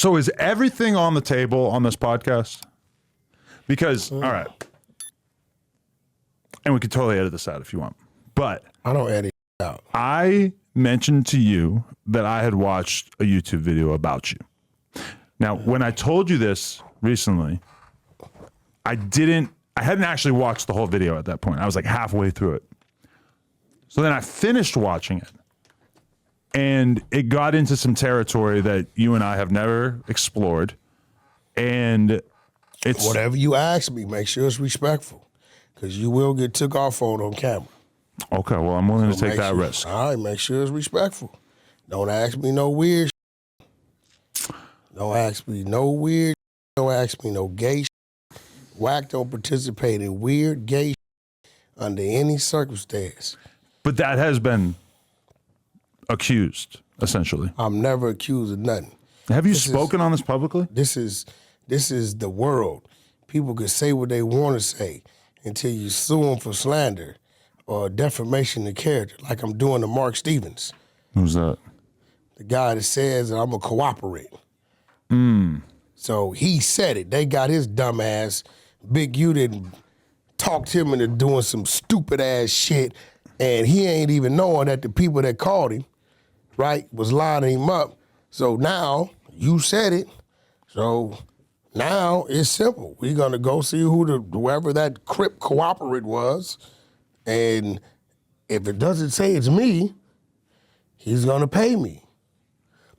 So is everything on the table on this podcast? Because, all right. And we could totally edit this out if you want. But I don't edit out. I mentioned to you that I had watched a YouTube video about you. Now, when I told you this recently, I hadn't actually watched the whole video at that point. I was like halfway through it. So then I finished watching it. And it got into some territory that you and I have never explored. And it's... Whatever you ask me, make sure it's respectful. Because you will get took off on camera. Okay, well, I'm willing to take that risk. All right, make sure it's respectful. Don't ask me no weird shit. Don't ask me no weird shit. Don't ask me no gay shit. Wack don't participate in weird gay shit under any circumstance. But that has been accused, essentially. I'm never accused of nothing. Have you spoken on this publicly? This is the world. People can say what they want to say until you sue them for slander or defamation of character, like I'm doing to Mark Stevens. Who's that? The guy that says that I'm going to cooperate. So he said it. They got his dumb ass. Big U didn't talk him into doing some stupid ass shit, and he ain't even knowing that the people that called him, right, was lining him up. So now, you said it. So now it's simple. We're going to go see whoever that Crip cooperate was, and if it doesn't say it's me, he's going to pay me.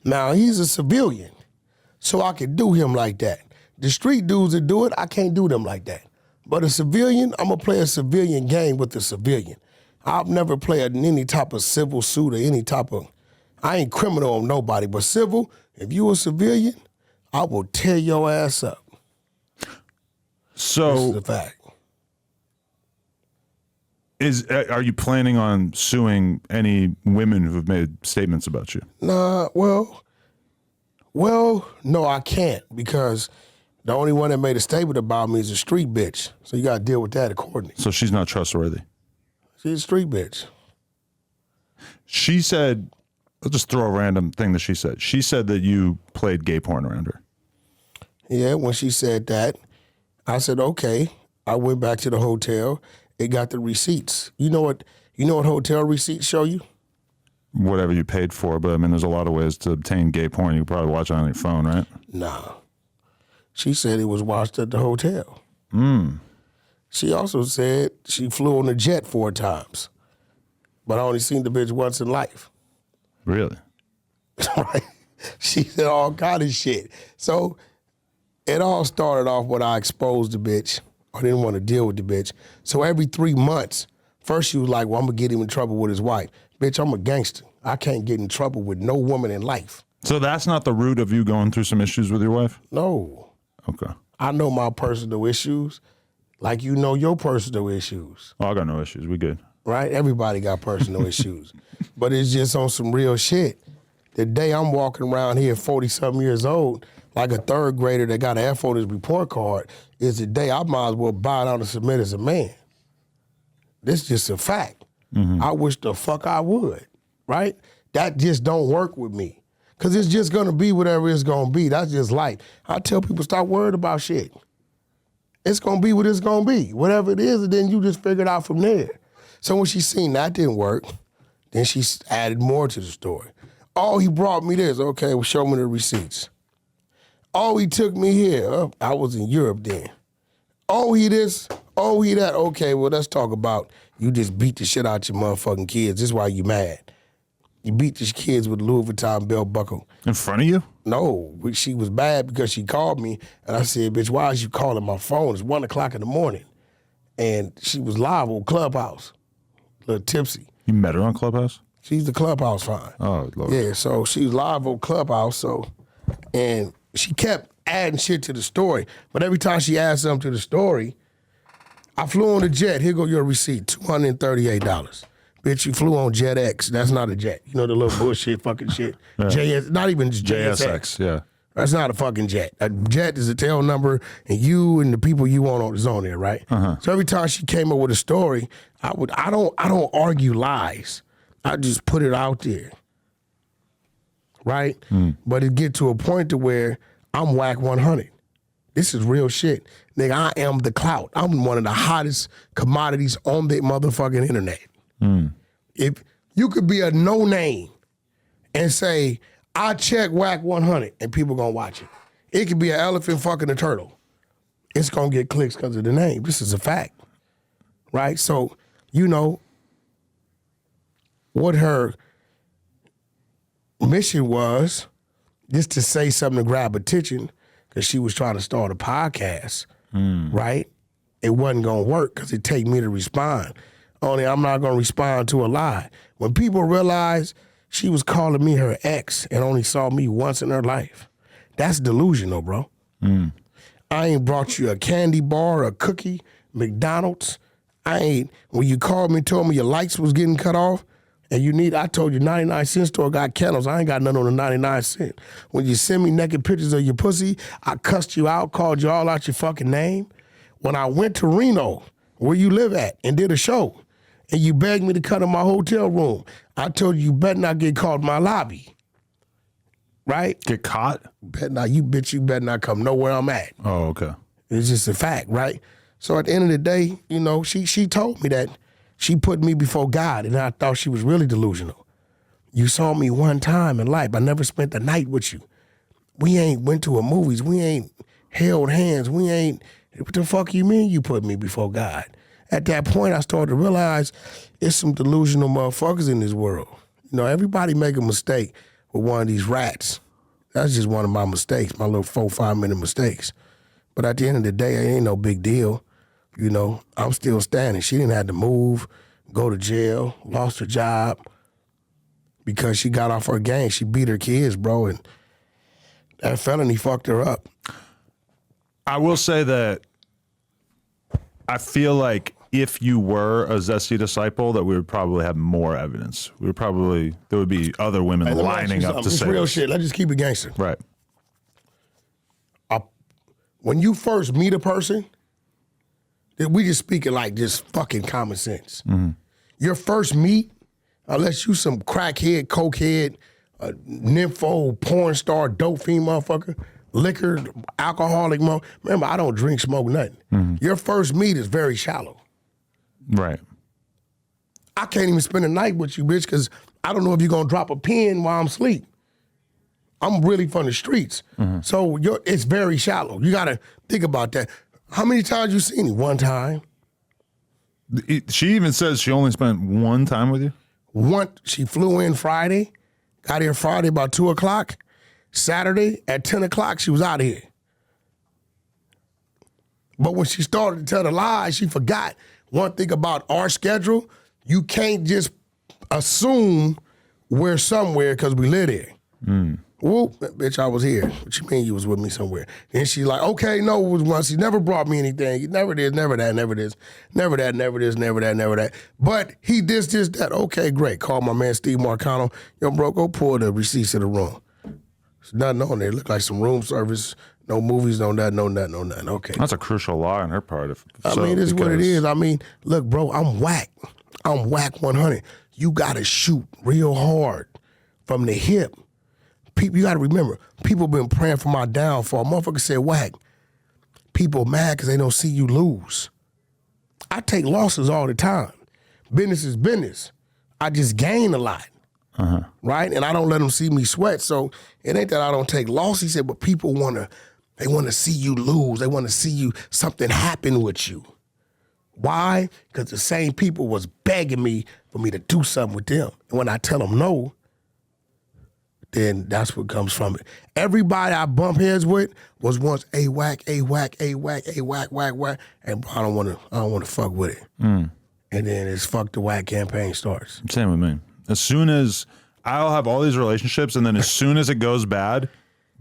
Now, he's a civilian, so I can do him like that. The street dudes that do it, I can't do them like that. But a civilian, I'm going to play a civilian game with a civilian. I've never played any type of civil suit or any type of, I ain't criminal on nobody, but civil, if you a civilian, I will tear your ass up. So, this is a fact. Are you planning on suing any women who have made statements about you? Nah, well, no, I can't, because the only one that made a statement about me is a street bitch. So you got to deal with that accordingly. So she's not trustworthy? She's a street bitch. She said, I'll just throw a random thing that she said. She said that you played gay porn around her. Yeah, when she said that, I said, okay. I went back to the hotel. It got the receipts. You know what hotel receipts show you? Whatever you paid for, but I mean, there's a lot of ways to obtain gay porn. You could probably watch it on your phone, right? Nah. She said it was watched at the hotel. She also said she flew on a jet 4 times, but I only seen the bitch once in life. Really? She said all kind of shit. So it all started off when I exposed the bitch. I didn't want to deal with the bitch. So every 3 months, first she was like, well, I'm going to get him in trouble with his wife. Bitch, I'm a gangster. I can't get in trouble with no woman in life. So that's not the root of you going through some issues with your wife? No. Okay. I know my personal issues like you know your personal issues. Oh, I got no issues. We good. Right? Everybody got personal issues. But it's just on some real shit. The day I'm walking around here 40-something years old, like a 3rd grader that got an F on his report card, is the day I might as well bow down and submit as a man. This is just a fact. I wish the fuck I would, right? That just don't work with me. Because it's just going to be whatever it's going to be. That's just life. I tell people, stop worrying about shit. It's going to be what it's going to be. Whatever it is, and then you just figure it out from there. So when she seen that didn't work, then she added more to the story. Oh, he brought me this. Okay, well, show me the receipts. Oh, he took me here. Oh, I was in Europe then. Oh, he this. Oh, he that. Okay, well, let's talk about you just beat the shit out your motherfucking kids. This is why you mad. You beat these kids with a Louis Vuitton belt buckle. In front of you? No, she was bad because she called me, and I said, bitch, why is you calling my phone? It's 1 o'clock in the morning. And she was live on Clubhouse, a little tipsy. You met her on Clubhouse? She's the Clubhouse fine. Oh, Lord. Yeah, so she was live on Clubhouse, and she kept adding shit to the story. But every time she added something to the story, I flew on a jet. Here go your receipt, $238. Bitch, you flew on Jet X. That's not a jet. You know the little bullshit fucking shit. Yeah. Not even just JSX, yeah. That's not a fucking jet. A jet is a tail number, and you and the people you want is on there, right? So every time she came up with a story, I don't argue lies. I just put it out there, right? But it get to a point to where I'm Wack100. This is real shit. Nigga, I am the clout. I'm one of the hottest commodities on the motherfucking internet. If you could be a no-name and say, I check Wack100, and people gonna watch it. It could be an elephant fucking a turtle. It's gonna get clicks because of the name. This is a fact, right? So, you know, what her mission was just to say something to grab attention because she was trying to start a podcast, right? It wasn't gonna work because it take me to respond. Only I'm not gonna respond to a lie. When people realize she was calling me her ex and only saw me once in her life, that's delusional, bro. I ain't brought you a candy bar, a cookie, McDonald's. When you called me and told me your lights was getting cut off, and I told you 99-cent store got candles. I ain't got none on the 99 cent. When you send me naked pictures of your pussy, I cussed you out, called you all out your fucking name. When I went to Reno, where you live at, and did a show, and you begged me to come to my hotel room, I told you better not get caught in my lobby. Right? Get caught? You better not come nowhere I'm at. Oh, okay. It's just a fact, right? So at the end of the day, you know, she told me that she put me before God, and I thought she was really delusional. You saw me one time in life. I never spent the night with you. We ain't went to a movies. We ain't held hands. We ain't, what the fuck you mean you put me before God? At that point, I started to realize there's some delusional motherfuckers in this world. You know, everybody make a mistake with one of these rats. That's just one of my mistakes, my little 4-5 minute mistakes. But at the end of the day, it ain't no big deal. You know, I'm still standing. She didn't have to move, go to jail, lost her job because she got off her gang. She beat her kids, bro, and that felony fucked her up. I will say that I feel like if you were a Zesty disciple, that we would probably have more evidence. There would be other women lining up to say real this. shit. Let's just keep it gangster. Right. When you first meet a person, we just speaking like just fucking common sense. Your first meet, unless you some crackhead, cokehead, nympho, porn star, dope fiend motherfucker, liquor, alcoholic remember, I don't drink, smoke, nothing. Your first meet is very shallow. Right. I can't even spend a night with you, bitch, because I don't know if you're going to drop a pin while I'm asleep. I'm really from the streets. So it's very shallow. You got to think about that. How many times you seen me? One time. She even says she only spent one time with you? She flew in Friday, got here Friday about 2 o'clock. Saturday at 10 o'clock, she was out of here. But when she started to tell the lies, she forgot one thing about our schedule. You can't just assume we're somewhere because we live there. Whoop, bitch, I was here. What you mean you was with me somewhere? And she like, okay, no, it was once. He never brought me anything. Never this, never that, never this. Never that, never this, never that, never that. But he this, that. Okay, great. Call my man Steve Marcano. Yo, bro, go pull the receipts of the room. There's nothing on there. It look like some room service. No movies, no nothing. Okay. That's a crucial lie on her part. It's what it is. I mean, look, bro, I'm whack. I'm Wack100. You got to shoot real hard from the hip. People, you got to remember, people been praying for my downfall. Motherfucker said, Wack, people mad because they don't see you lose. I take losses all the time. Business is business. I just gain a lot, right? And I don't let them see me sweat. So it ain't that I don't take losses. He said, but people they want to see you lose. They want to see something happen with you. Why? Because the same people was begging me for me to do something with them. And when I tell them no, then that's what comes from it. Everybody I bump heads with was once a whack, whack, whack. And I don't want to fuck with it. And then it's fuck the whack campaign starts. Same with me. As soon as I'll have all these relationships, and then as soon as it goes bad,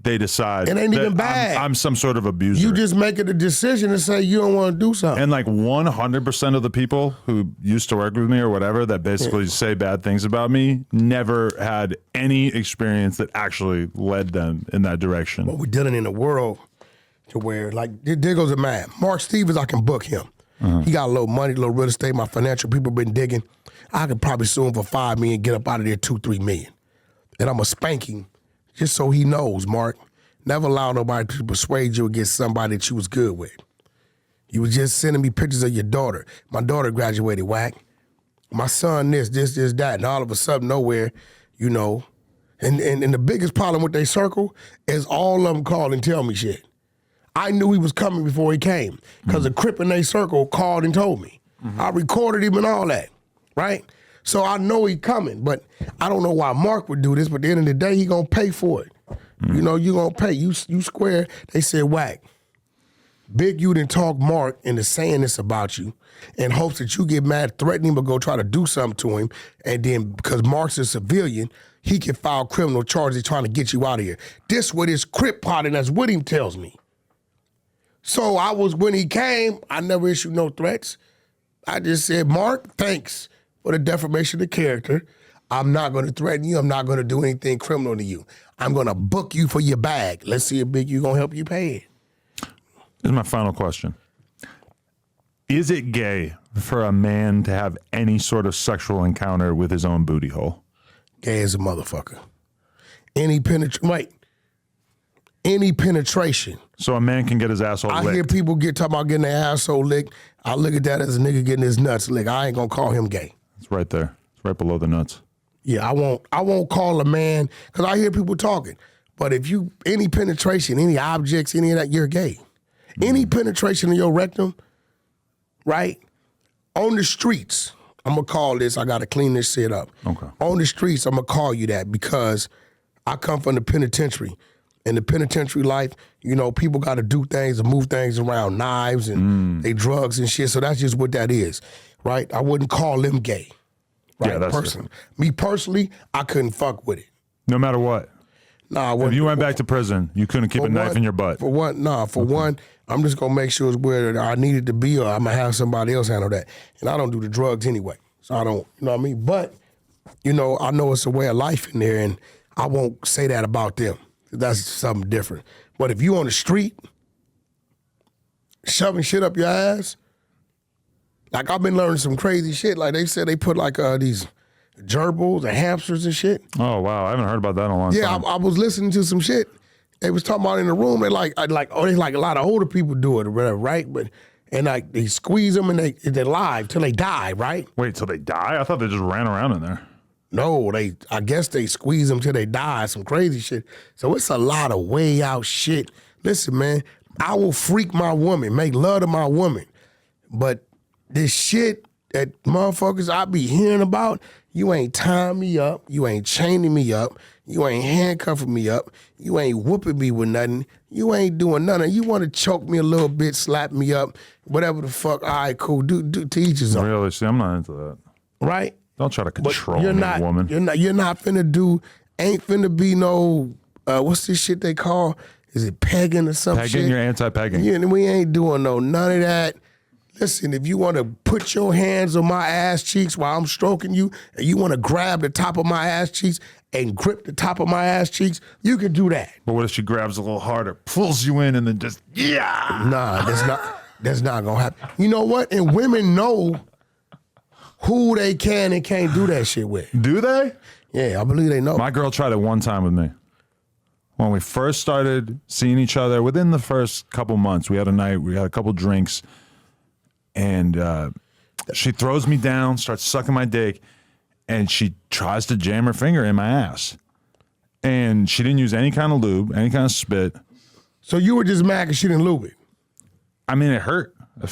they decide it ain't even bad. I'm some sort of abuser. You just make it a decision to say you don't want to do something. And like 100% of the people who used to work with me or whatever that basically say bad things about me never had any experience that actually led them in that direction. But we're dealing in a world to where, like, there goes a man. Mark Stevens, I can book him. He got a little money, a little real estate. My financial people been digging. I could probably sue him for $5 million, get up out of there $2-3 million. And I'm going to spank him just so he knows, Mark, Never allow nobody to persuade you against somebody that you was good with. You was just sending me pictures of your daughter. My daughter graduated, Wack. My son this, that. And all of a sudden, nowhere, you know. And the biggest problem with their circle is all of them call and tell me shit. I knew he was coming before he came because a Crip in their circle called and told me. I recorded him and all that, right? So I know he coming, but I don't know why Mark would do this, but at the end of the day, he gonna pay for it. You know, you gonna pay. You square. They said, Wack, Big you didn't talk Mark into saying this about you in hopes that you get mad, threaten him, or go try to do something to him, and then because Mark's a civilian, he can file criminal charges trying to get you out of here. This what his Crip partner that's with him tells me. So when he came, I never issued no threats. I just said, Mark, thanks for the defamation of character. I'm not going to threaten you. I'm not going to do anything criminal to you. I'm going to book you for your bag. Let's see if Big U going to help you pay it. This is my final question. Is it gay for a man to have any sort of sexual encounter with his own booty hole? Gay as a motherfucker. Any penetration. So a man can get his asshole licked. I hear people talking about getting their asshole licked. I look at that as a nigga getting his nuts licked. I ain't gonna call him gay. It's right there. It's right below the nuts. Yeah, I won't call a man, because I hear people talking. But if any penetration, any objects, any of that, you're gay. Any penetration in your rectum, right? On the streets, I'm gonna call this, I gotta clean this shit up. Okay. On the streets, I'm gonna call you that because I come from the penitentiary. In the penitentiary life, you know, people got to do things and move things around, knives and they drugs and shit. So that's just what that is, right? I wouldn't call them gay, right? Yeah, that's personally. Me personally, I couldn't fuck with it. No matter what. Nah, I wouldn't. If you went back to prison, you couldn't keep a knife in your butt. For one, I'm just gonna make sure it's where I needed to be, or I'm gonna have somebody else handle that. And I don't do the drugs anyway, so I don't. You know what I mean? But you know, I know it's a way of life in there, and I won't say that about them. That's something different. But if you on the street shoving shit up your ass, like I've been learning some crazy shit. Like they said they put like these gerbils and hamsters and shit. Oh wow, I haven't heard about that in a long time. Yeah, I was listening to some shit. They was talking about in the room. They like a lot of older people do it or whatever, right? But and like they squeeze them and they're live till they die, right? Wait, till they die? I thought they just ran around in there. No, I guess they squeeze them till they die, some crazy shit. So it's a lot of way out shit. Listen, man, I will freak my woman, make love to my woman. But this shit that motherfuckers I be hearing about, you ain't tying me up, you ain't chaining me up, you ain't handcuffing me up, you ain't whooping me with nothing, you ain't doing nothing. You want to choke me a little bit, slap me up, whatever the fuck, all right, cool, do to each his own. Really? See, I'm not into that. Right? Don't try to control me, woman. You're not finna ain't finna be no, what's this shit they call? Is it pegging or something? Pegging, you're anti-pegging. Yeah, we ain't doing none of that. Listen, if you want to put your hands on my ass cheeks while I'm stroking you, and you want to grab the top of my ass cheeks and grip the top of my ass cheeks, you can do that. But what if she grabs a little harder, pulls you in, and then just, yeah? Nah, that's not gonna happen. You know what? And women know who they can and can't do that shit with. Do they? Yeah, I believe they know. My girl tried it one time with me. When we first started seeing each other, within the first couple months, we had a night, we had a couple drinks, and she throws me down, starts sucking my dick, and she tries to jam her finger in my ass. And she didn't use any kind of lube, any kind of spit. So you were just mad because she didn't lube it? I mean, it hurt. I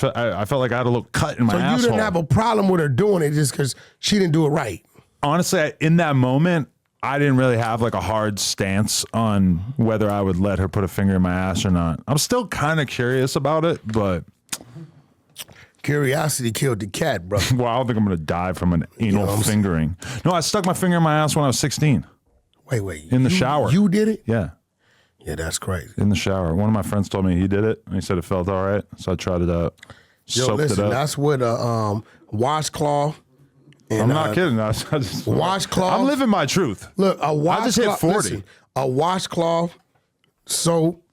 felt like I had a little cut in my asshole. So you didn't have a problem with her doing it just because she didn't do it right? Honestly, in that moment, I didn't really have like a hard stance on whether I would let her put a finger in my ass or not. I'm still kind of curious about it, but... Curiosity killed the cat, bro. Well, I don't think I'm going to die from an anal fingering. No, I stuck my finger in my ass when I was 16. Wait. In the shower. You did it? Yeah. Yeah, that's crazy. In the shower. One of my friends told me he did it, and he said it felt all right, so I tried it out. Soaked it up. That's with a washcloth. I'm not kidding. I just, washcloth. I'm living my truth. Look, a washcloth. I just hit 40. Listen, a washcloth, soap,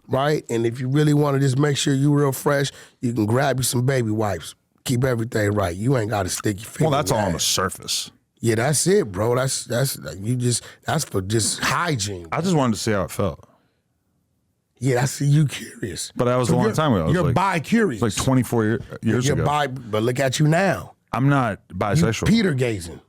right? And if you really want to just make sure you're real fresh, you can grab you some baby wipes. Keep everything right. You ain't got to stick your finger. Well, that's in all on that. the surface. Yeah, that's it, bro. That's for just hygiene. I just wanted to see how it felt. Yeah, I see you curious. But that was a long time ago. You're bi-curious. Like 24 years you're ago. But look at you now. I'm not bisexual. Peter gazing.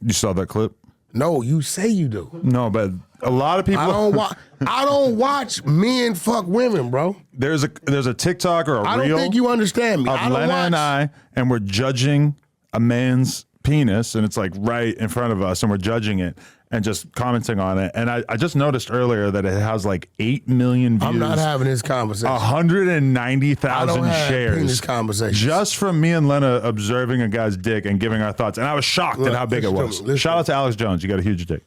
You saw that clip? No, you say you do. No, but a lot of people. I don't watch men fuck women, bro. There's a TikTok or a I reel. don't think you understand me. Of Lena and I, and we're judging a man's penis, and it's like right in front of us, and we're judging it and just commenting on it. And I just noticed earlier that it has like 8 million views. I'm not having this conversation. 190,000 shares. Penis conversation. Just from me and Lena observing a guy's dick and giving our thoughts. And I was shocked at how big it was. Shout out to Alex Jones. You got a huge dick.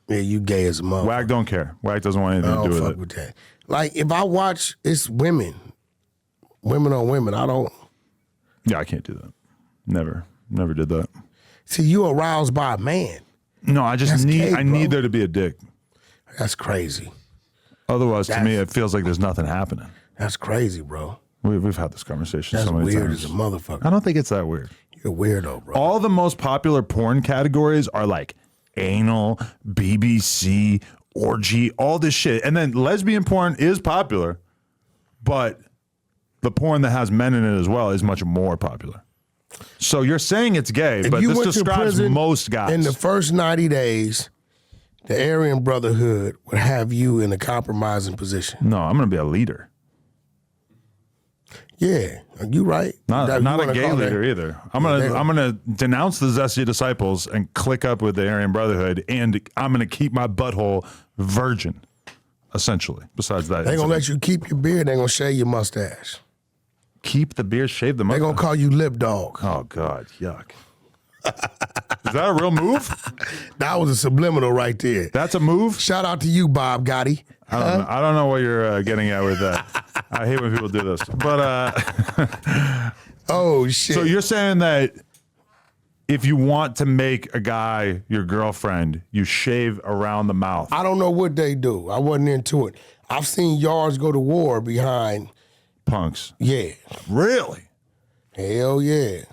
Yeah, you gay as a mother. Wack don't care. Wack doesn't want anything to do with it. With that. Like, if I watch, it's women on women. I don't. Yeah, I can't do that. Never did that. See, you aroused by a man. No, I just need there to be a dick. That's crazy. Otherwise, to me, it feels like there's nothing happening. That's crazy, bro. We've had this conversation so many weird times. as a motherfucker. I don't think it's that weird. You're a weirdo, bro. All the most popular porn categories are like anal, BBC, orgy, all this shit. And then lesbian porn is popular, but the porn that has men in it as well is much more popular. So you're saying it's gay, but this describes most guys. In the first 90 days, the Aryan Brotherhood would have you in a compromising position. No, I'm going to be a leader. Yeah, you right. Not a gay leader either. I'm gonna denounce the Zesty disciples and click up with the Aryan Brotherhood, and I'm gonna keep my butthole virgin, essentially. Besides that, they gonna let you keep your beard. They gonna shave your mustache. Keep the beard, shave the mustache. They gonna call you lip dog. Oh God, yuck. Is that a real move? That was a subliminal right there. That's a move? Shout out to you, Bob Gotti. I don't know what you're getting at with that. I hate when people do this. But oh shit. So you're saying that if you want to make a guy your girlfriend, you shave around the mouth. I don't know what they do. I wasn't into it. I've seen yards go to war behind punks. Yeah. Really? Hell yeah.